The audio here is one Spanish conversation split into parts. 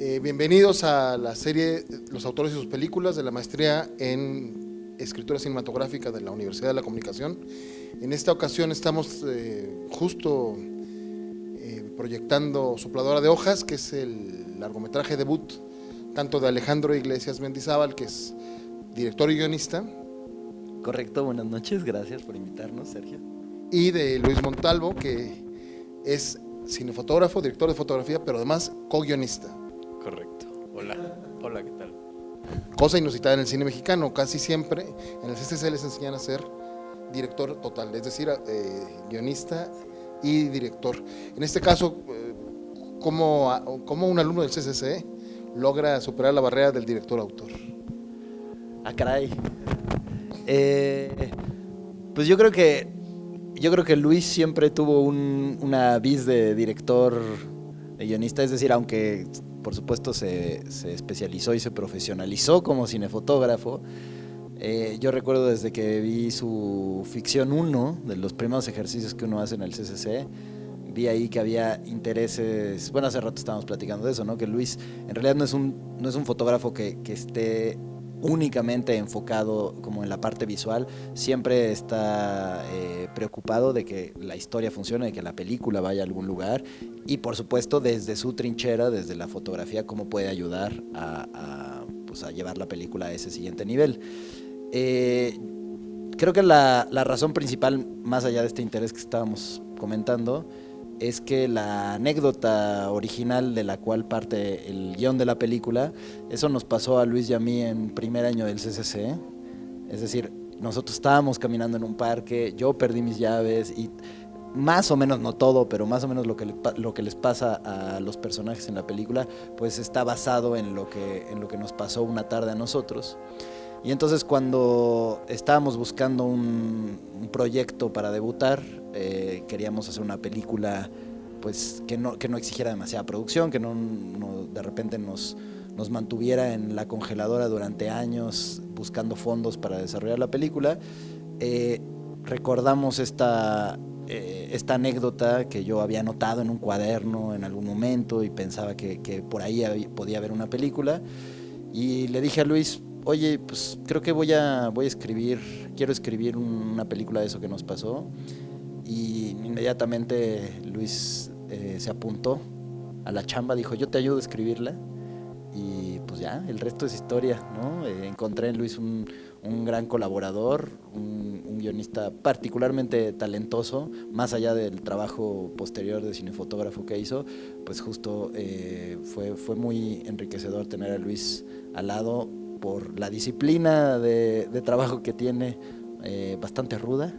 Bienvenidos a la serie Los autores y sus películas de la maestría en escritura cinematográfica de la Universidad de la Comunicación. En esta ocasión estamos justo proyectando Sopladora de Hojas, que es el largometraje debut tanto de Alejandro Iglesias Mendizábal, que es director y guionista. Correcto, buenas noches, gracias por invitarnos, Sergio. Y de Luis Montalvo, que es cinefotógrafo, director de fotografía, pero además co-guionista. Correcto. Hola, ¿qué tal? Cosa inusitada en el cine mexicano, casi siempre en el CCC les enseñan a ser director total, es decir, guionista y director. En este caso, ¿cómo un alumno del CCC logra superar la barrera del director-autor? Ah, caray. Pues yo creo que Luis siempre tuvo una vis de director, de guionista, es decir, aunque por supuesto se especializó y se profesionalizó como cinefotógrafo. Yo recuerdo desde que vi su Ficción 1, de los primeros ejercicios que uno hace en el CCC, vi ahí que había intereses, bueno, hace rato estábamos platicando de eso, ¿no? Que Luis en realidad no es un fotógrafo que esté únicamente enfocado como en la parte visual, siempre está preocupado de que la historia funcione, de que la película vaya a algún lugar y por supuesto desde su trinchera, desde la fotografía, cómo puede ayudar a llevar la película a ese siguiente nivel. Creo que la razón principal, más allá de este interés que estábamos comentando, es que la anécdota original de la cual parte el guión de la película, eso nos pasó a Luis y a mí en primer año del CCC. Es decir, nosotros estábamos caminando en un parque, yo perdí mis llaves y más o menos, no todo, pero más o menos lo que les pasa a los personajes en la película, pues está basado en lo que nos pasó una tarde a nosotros. Y entonces cuando estábamos buscando un proyecto para debutar, queríamos hacer una película pues que no exigiera demasiada producción, que no de repente nos mantuviera en la congeladora durante años buscando fondos para desarrollar la película. Recordamos esta anécdota que yo había anotado en un cuaderno en algún momento y pensaba que por ahí podía haber una película. Y le dije a Luis, oye, pues creo que quiero escribir una película de eso que nos pasó. Y inmediatamente Luis se apuntó a la chamba, dijo, yo te ayudo a escribirla. Y pues ya, el resto es historia, ¿no? Encontré en Luis un gran colaborador, un guionista particularmente talentoso, más allá del trabajo posterior de cinefotógrafo que hizo, pues justo fue muy enriquecedor tener a Luis al lado por la disciplina de trabajo que tiene, bastante ruda,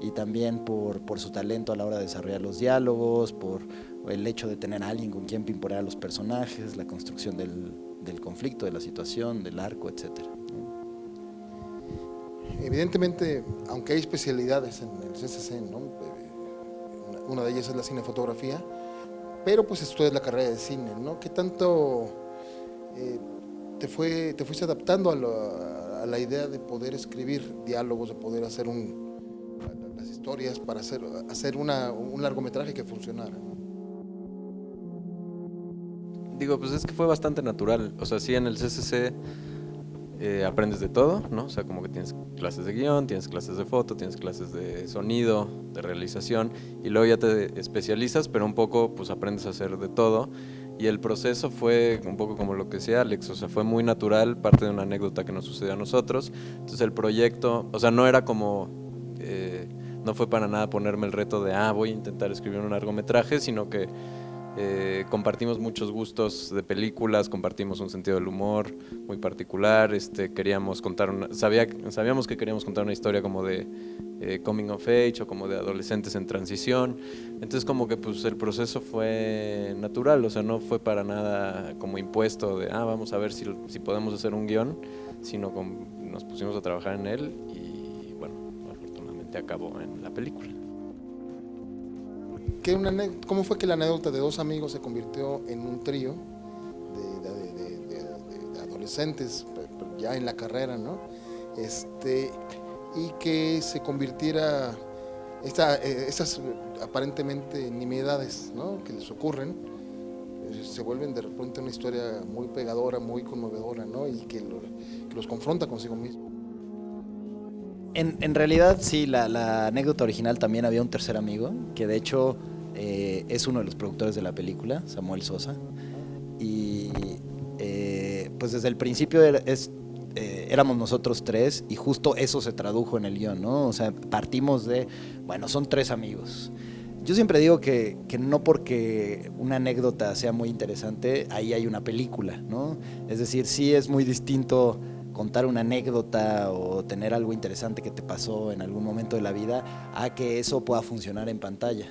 y también por su talento a la hora de desarrollar los diálogos, por el hecho de tener a alguien con quien pimponear a los personajes, la construcción del conflicto, de la situación, del arco, etcétera. Evidentemente, aunque hay especialidades en el CCC, ¿no? Una de ellas es la cinefotografía, pero pues estudias la carrera de cine, ¿no? ¿Qué tanto te fuiste adaptando a la idea de poder escribir diálogos, de poder hacer las historias para hacer un largometraje que funcionara, ¿no? Digo, pues es que fue bastante natural. O sea, sí, en el CCC aprendes de todo, ¿no? O sea, como que tienes clases de guión, tienes clases de foto, tienes clases de sonido, de realización, y luego ya te especializas, pero un poco pues aprendes a hacer de todo. Y el proceso fue un poco como lo que decía Alex, o sea, fue muy natural, parte de una anécdota que nos sucedió a nosotros. Entonces el proyecto, o sea, no era como, no fue para nada ponerme el reto de, voy a intentar escribir un largometraje, sino que compartimos muchos gustos de películas, compartimos un sentido del humor muy particular, queríamos sabíamos que queríamos contar una historia como de coming of age o como de adolescentes en transición. Entonces como que pues el proceso fue natural, o sea, no fue para nada como impuesto de vamos a ver si podemos hacer un guión, sino nos pusimos a trabajar en él y bueno, afortunadamente acabó en la película. ¿Cómo fue que la anécdota de dos amigos se convirtió en un trío de adolescentes ya en la carrera, ¿no? Y que se convirtiera estas aparentemente nimiedades, ¿no? Que les ocurren, se vuelven de repente una historia muy pegadora, muy conmovedora, ¿no? Y que los confronta consigo mismo. En realidad, sí, la anécdota original también había un tercer amigo, que de hecho es uno de los productores de la película, Samuel Sosa. Y pues desde el principio éramos nosotros tres y justo eso se tradujo en el guión, ¿no? O sea, partimos de, bueno, son tres amigos. Yo siempre digo que no porque una anécdota sea muy interesante, ahí hay una película, ¿no? Es decir, sí es muy distinto contar una anécdota o tener algo interesante que te pasó en algún momento de la vida a que eso pueda funcionar en pantalla.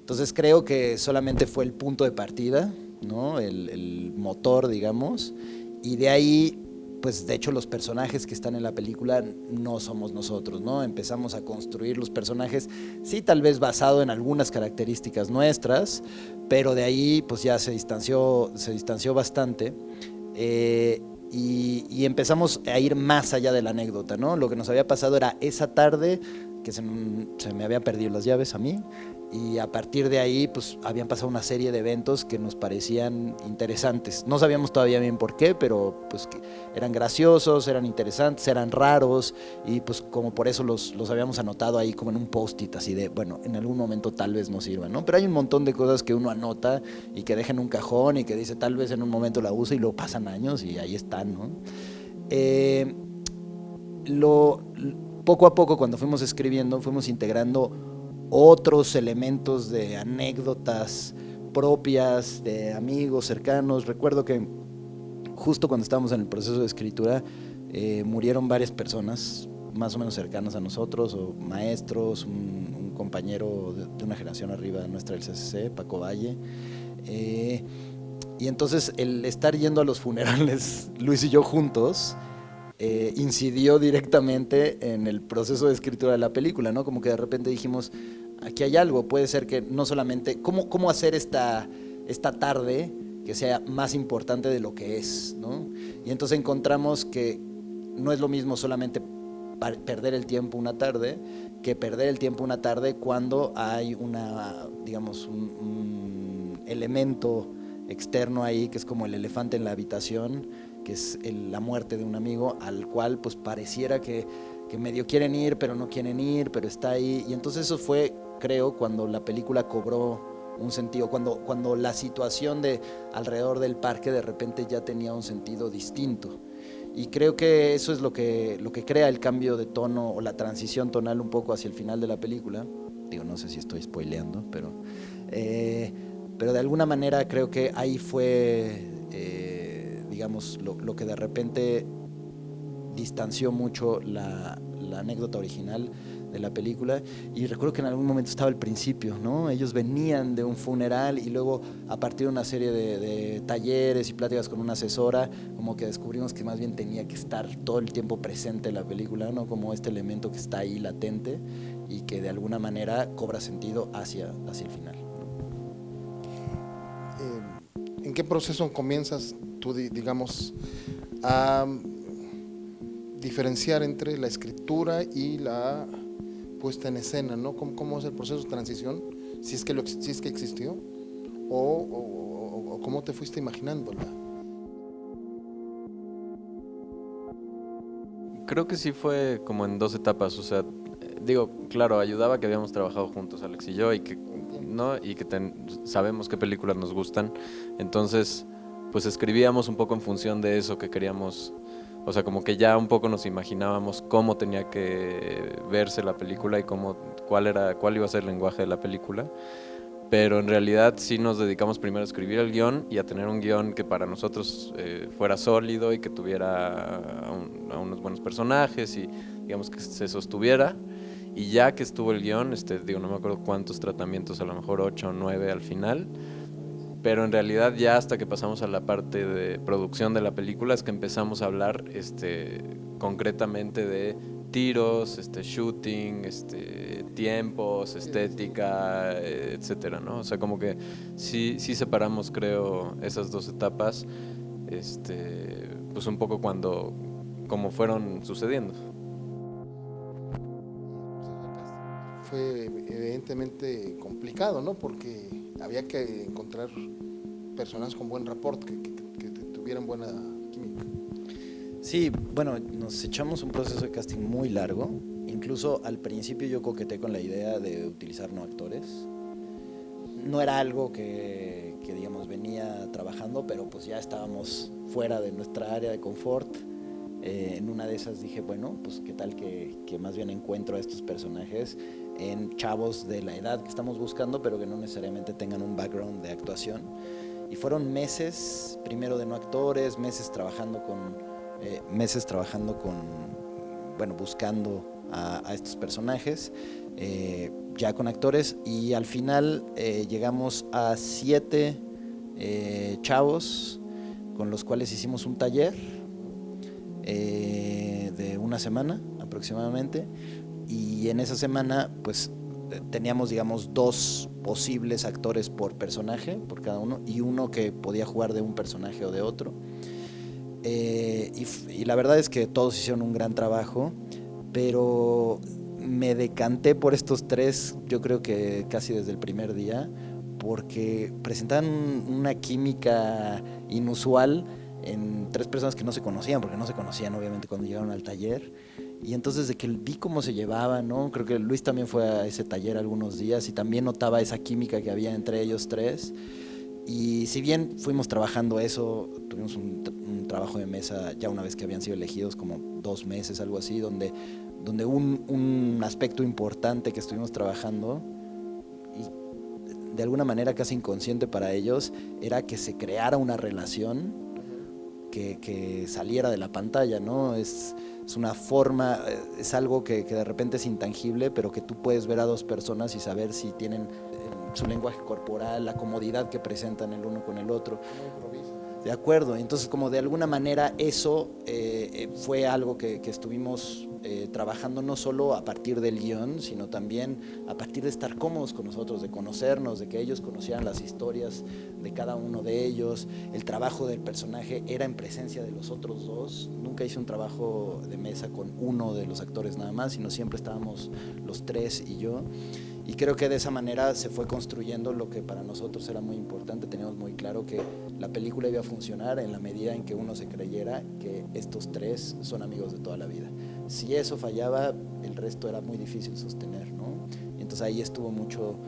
Entonces creo que solamente fue el punto de partida, ¿no? El motor, digamos, y de ahí, pues de hecho los personajes que están en la película no somos nosotros, ¿no? Empezamos a construir los personajes, sí, tal vez basado en algunas características nuestras, pero de ahí pues ya se distanció bastante. Y empezamos a ir más allá de la anécdota, ¿no? Lo que nos había pasado era esa tarde que se me había perdido las llaves a mí, y a partir de ahí pues habían pasado una serie de eventos que nos parecían interesantes. No sabíamos todavía bien por qué, pero pues eran graciosos, eran interesantes, eran raros, y pues como por eso los habíamos anotado ahí como en un post-it, así de, bueno, en algún momento tal vez nos sirvan, ¿no? Pero hay un montón de cosas que uno anota y que deja en un cajón y que dice tal vez en un momento la usa y luego pasan años y ahí están, ¿no? Eh, lo, Poco a poco cuando fuimos escribiendo fuimos integrando otros elementos de anécdotas propias de amigos cercanos. Recuerdo que justo cuando estábamos en el proceso de escritura murieron varias personas más o menos cercanas a nosotros, o maestros, un compañero de una generación arriba nuestra del CCC, Paco Valle. Y entonces el estar yendo a los funerales, Luis y yo juntos, incidió directamente en el proceso de escritura de la película, ¿no? Como que de repente dijimos, aquí hay algo, puede ser que no solamente, ¿cómo hacer esta tarde que sea más importante de lo que es, ¿no? Y entonces encontramos que no es lo mismo solamente perder el tiempo una tarde, que perder el tiempo una tarde cuando hay digamos, un elemento externo ahí, que es como el elefante en la habitación, que es la muerte de un amigo al cual pues pareciera que medio quieren ir, pero no quieren ir, pero está ahí. Y entonces eso fue, creo, cuando la película cobró un sentido, cuando la situación de alrededor del parque de repente ya tenía un sentido distinto. Y creo que eso es lo que crea el cambio de tono o la transición tonal un poco hacia el final de la película. Digo, no sé si estoy spoileando, pero de alguna manera creo que ahí fue, digamos, lo que de repente distanció mucho la anécdota original de la película. Y recuerdo que en algún momento estaba el principio, ¿no? Ellos venían de un funeral y luego a partir de una serie de talleres y pláticas con una asesora, como que descubrimos que más bien tenía que estar todo el tiempo presente en la película, ¿no? Como este elemento que está ahí latente y que de alguna manera cobra sentido hacia el final. ¿En qué proceso comienzas tú, digamos, a diferenciar entre la escritura y la puesta en escena, ¿no? ¿Cómo es el proceso de transición? Si es que existió, o cómo te fuiste imaginándola. Creo que sí fue como en dos etapas, o sea, digo, claro, ayudaba que habíamos trabajado juntos, Alex y yo, y que, ¿no? Y que sabemos qué películas nos gustan, entonces, pues escribíamos un poco en función de eso que queríamos. O sea, como que ya un poco nos imaginábamos cómo tenía que verse la película y cuál iba a ser el lenguaje de la película. Pero en realidad sí nos dedicamos primero a escribir el guión y a tener un guión que para nosotros fuera sólido y que tuviera a unos buenos personajes y digamos que se sostuviera. Y ya que estuvo el guión, digo, no me acuerdo cuántos tratamientos, a lo mejor 8 o 9 al final. Pero en realidad ya hasta que pasamos a la parte de producción de la película es que empezamos a hablar concretamente de tiros, shooting, tiempos, estética, etcétera, ¿no? O sea, como que sí separamos, creo, esas dos etapas, pues un poco como fueron sucediendo. Fue evidentemente complicado, ¿no? Porque había que encontrar personas con buen rapport, que tuvieran buena química. Sí, bueno, nos echamos un proceso de casting muy largo. Incluso al principio yo coqueteé con la idea de utilizar no actores. No era algo que digamos venía trabajando, pero pues ya estábamos fuera de nuestra área de confort. En una de esas dije, bueno, pues qué tal que más bien encuentro a estos personajes en chavos de la edad que estamos buscando, pero que no necesariamente tengan un background de actuación. Y fueron meses, primero de no actores, meses trabajando con bueno, buscando a estos personajes, ya con actores, y al final llegamos a 7 chavos con los cuales hicimos un taller de una semana aproximadamente, y en esa semana pues teníamos, digamos, 2 posibles actores por personaje, por cada uno, y uno que podía jugar de un personaje o de otro. Y la verdad es que todos hicieron un gran trabajo, pero me decanté por estos 3, yo creo que casi desde el primer día, porque presentaban una química inusual en 3 personas que no se conocían, porque no se conocían obviamente cuando llegaron al taller. Y entonces de que vi cómo se llevaban, ¿no? Creo que Luis también fue a ese taller algunos días y también notaba esa química que había entre ellos 3. Y si bien fuimos trabajando eso, tuvimos un trabajo de mesa ya una vez que habían sido elegidos, como 2 meses, algo así, donde un aspecto importante que estuvimos trabajando, y de alguna manera casi inconsciente para ellos, era que se creara una relación que saliera de la pantalla, ¿no? Es una forma, es algo que de repente es intangible, pero que tú puedes ver a 2 personas y saber si tienen su lenguaje corporal, la comodidad que presentan el uno con el otro. De acuerdo, entonces como de alguna manera eso fue algo que estuvimos trabajando no solo a partir del guión, sino también a partir de estar cómodos con nosotros, de conocernos, de que ellos conocieran las historias de cada uno de ellos. El trabajo del personaje era en presencia de los otros 2, nunca hice un trabajo de mesa con uno de los actores nada más, sino siempre estábamos los 3 y yo. Y creo que de esa manera se fue construyendo lo que para nosotros era muy importante. Teníamos muy claro que la película iba a funcionar en la medida en que uno se creyera que estos 3 son amigos de toda la vida. Si eso fallaba, el resto era muy difícil sostener, ¿no? Y entonces ahí estuvo mucho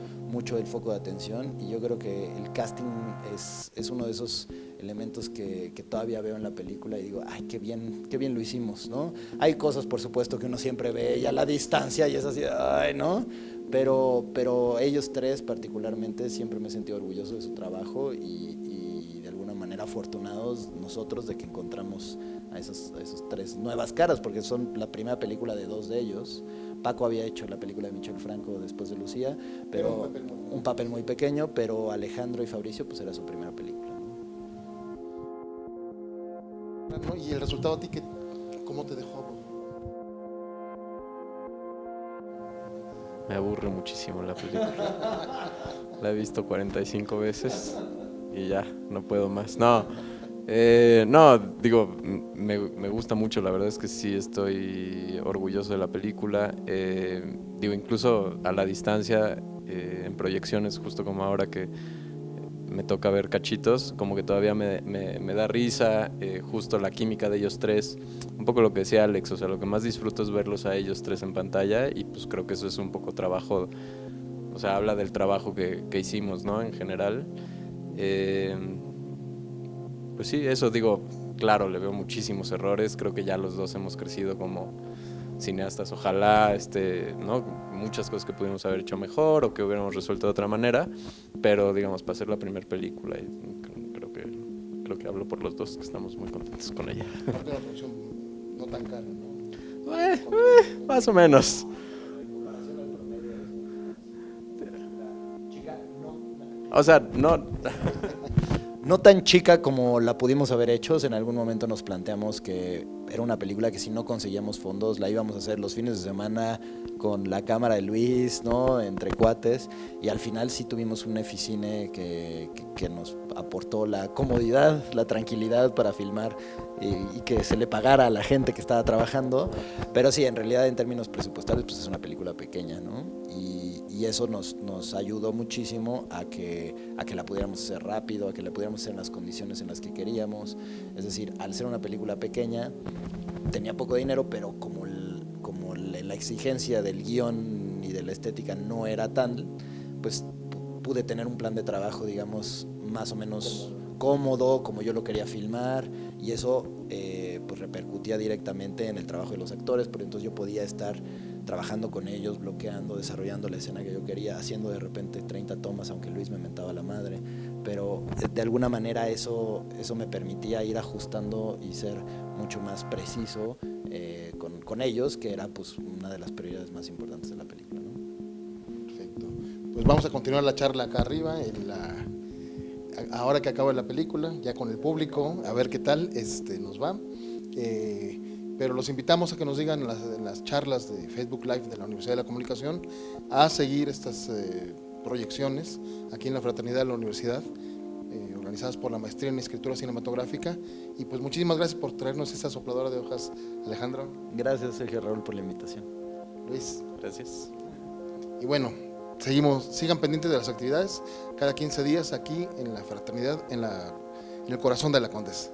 el foco de atención, y yo creo que el casting es uno de esos elementos que todavía veo en la película y digo, ay, qué bien lo hicimos, ¿no? Hay cosas, por supuesto, que uno siempre ve y a la distancia y es así, ay, ¿no? Pero ellos 3 particularmente siempre me he sentido orgulloso de su trabajo y de alguna manera afortunados nosotros de que encontramos a esos 3 nuevas caras, porque son la primera película de 2 de ellos. Paco había hecho la película de Michel Franco después de Lucía, pero un papel muy pequeño, pero Alejandro y Fabricio pues era su primera película, ¿no? ¿Y el resultado a ti cómo te dejó? Me aburre muchísimo la película. La he visto 45 veces y ya, no puedo más. No, digo, me gusta mucho, la verdad es que sí estoy orgulloso de la película. Digo, incluso a la distancia, en proyecciones, justo como ahora que me toca ver cachitos, como que todavía me da risa, justo la química de ellos 3, un poco lo que decía Alex, o sea, lo que más disfruto es verlos a ellos 3 en pantalla, y pues creo que eso es un poco trabajo, o sea, habla del trabajo que hicimos, ¿no? En general. Pues sí, eso digo, claro, le veo muchísimos errores, creo que ya los 2 hemos crecido como cineastas, ojalá, ¿no? Muchas cosas que pudimos haber hecho mejor o que hubiéramos resuelto de otra manera, pero digamos, para hacer la primera película, y creo que hablo por los 2, que estamos muy contentos con ella. Aparte de una producción no tan cara, ¿no? Más o menos. O sea, no tan chica como la pudimos haber hecho. En algún momento nos planteamos que era una película que si no conseguíamos fondos la íbamos a hacer los fines de semana con la cámara de Luis, ¿no? Entre cuates, y al final sí tuvimos un Eficine que nos aportó la comodidad, la tranquilidad para filmar y que se le pagara a la gente que estaba trabajando, pero sí, en realidad en términos presupuestales pues es una película pequeña, ¿no? Y y eso nos ayudó muchísimo a que la pudiéramos hacer rápido, a que la pudiéramos hacer en las condiciones en las que queríamos. Es decir, al ser una película pequeña, tenía poco dinero, pero como la exigencia del guión y de la estética no era tal, pues pude tener un plan de trabajo, digamos, más o menos cómodo, como yo lo quería filmar, y eso pues repercutía directamente en el trabajo de los actores, porque entonces yo podía estar trabajando con ellos, bloqueando, desarrollando la escena que yo quería, haciendo de repente 30 tomas, aunque Luis me mentaba la madre, pero de alguna manera eso me permitía ir ajustando y ser mucho más preciso con ellos, que era pues una de las prioridades más importantes de la película, ¿no? Perfecto. Pues vamos a continuar la charla acá arriba, ahora que acaba la película, ya con el público, a ver qué tal nos va. Pero los invitamos a que nos digan en las charlas de Facebook Live de la Universidad de la Comunicación a seguir estas proyecciones aquí en la Fraternidad de la Universidad, organizadas por la Maestría en Escritura Cinematográfica. Y pues muchísimas gracias por traernos esa sopladora de hojas, Alejandro. Gracias, Sergio Raúl, por la invitación. Luis. Gracias. Y bueno, sigan pendientes de las actividades cada 15 días aquí en la Fraternidad, en el corazón de la Condesa.